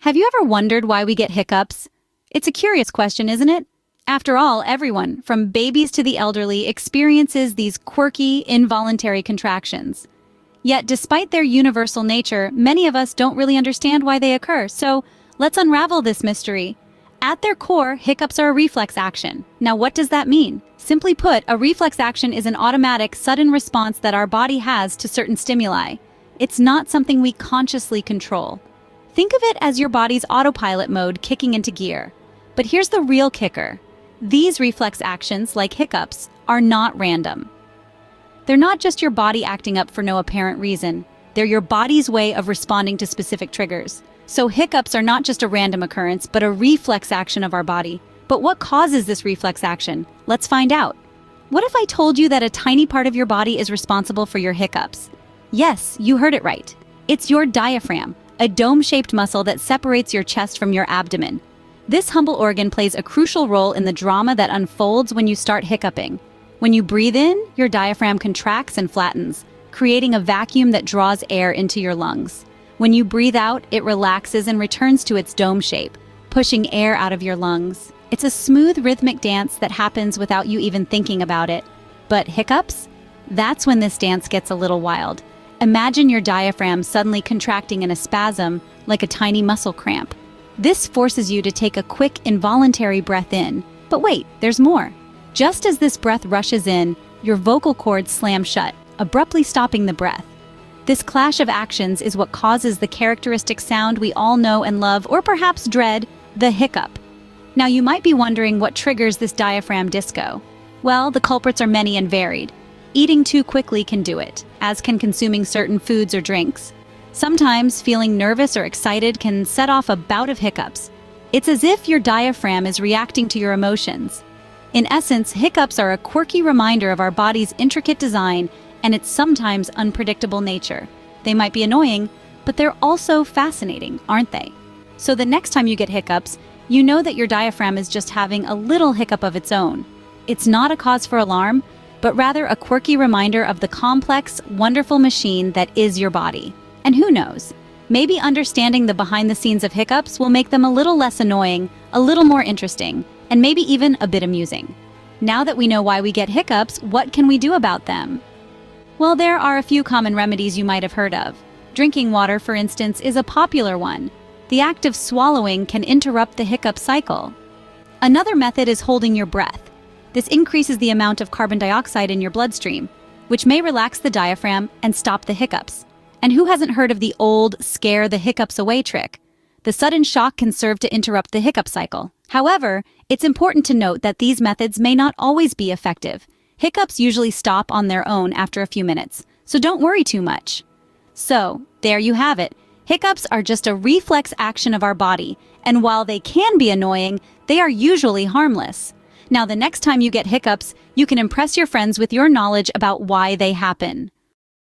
Have you ever wondered why we get hiccups? It's a curious question, isn't it? After all, everyone, from babies to the elderly, experiences these quirky, involuntary contractions. Yet, despite their universal nature, many of us don't really understand why they occur, so let's unravel this mystery. At their core, hiccups are a reflex action. Now, what does that mean? Simply put, a reflex action is an automatic, sudden response that our body has to certain stimuli. It's not something we consciously control. Think of it as your body's autopilot mode kicking into gear. But here's the real kicker. These reflex actions, like hiccups, are not random. They're not just your body acting up for no apparent reason. They're your body's way of responding to specific triggers. So hiccups are not just a random occurrence, but a reflex action of our body. But what causes this reflex action? Let's find out. What if I told you that a tiny part of your body is responsible for your hiccups? Yes, you heard it right. It's your diaphragm, a dome-shaped muscle that separates your chest from your abdomen. This humble organ plays a crucial role in the drama that unfolds when you start hiccuping. When you breathe in, your diaphragm contracts and flattens, creating a vacuum that draws air into your lungs. When you breathe out, it relaxes and returns to its dome shape, pushing air out of your lungs. It's a smooth, rhythmic dance that happens without you even thinking about it. But hiccups? That's when this dance gets a little wild. Imagine your diaphragm suddenly contracting in a spasm, like a tiny muscle cramp. This forces you to take a quick, involuntary breath in. But wait, there's more. Just as this breath rushes in, your vocal cords slam shut, abruptly stopping the breath. This clash of actions is what causes the characteristic sound we all know and love, or perhaps dread, the hiccup. Now you might be wondering what triggers this diaphragm disco. Well, the culprits are many and varied. Eating too quickly can do it, as can consuming certain foods or drinks. Sometimes feeling nervous or excited can set off a bout of hiccups. It's as if your diaphragm is reacting to your emotions. In essence, hiccups are a quirky reminder of our body's intricate design and its sometimes unpredictable nature. They might be annoying, but they're also fascinating, aren't they? So the next time you get hiccups, you know that your diaphragm is just having a little hiccup of its own. It's not a cause for alarm, but rather a quirky reminder of the complex, wonderful machine that is your body. And who knows, maybe understanding the behind-the-scenes of hiccups will make them a little less annoying, a little more interesting, and maybe even a bit amusing. Now that we know why we get hiccups, what can we do about them? Well, there are a few common remedies you might have heard of. Drinking water, for instance, is a popular one. The act of swallowing can interrupt the hiccup cycle. Another method is holding your breath. This increases the amount of carbon dioxide in your bloodstream, which may relax the diaphragm and stop the hiccups. And who hasn't heard of the old scare the hiccups away trick? The sudden shock can serve to interrupt the hiccup cycle. However, it's important to note that these methods may not always be effective. Hiccups usually stop on their own after a few minutes, so don't worry too much. So, there you have it. Hiccups are just a reflex action of our body, and while they can be annoying, they are usually harmless. Now, the next time you get hiccups, you can impress your friends with your knowledge about why they happen.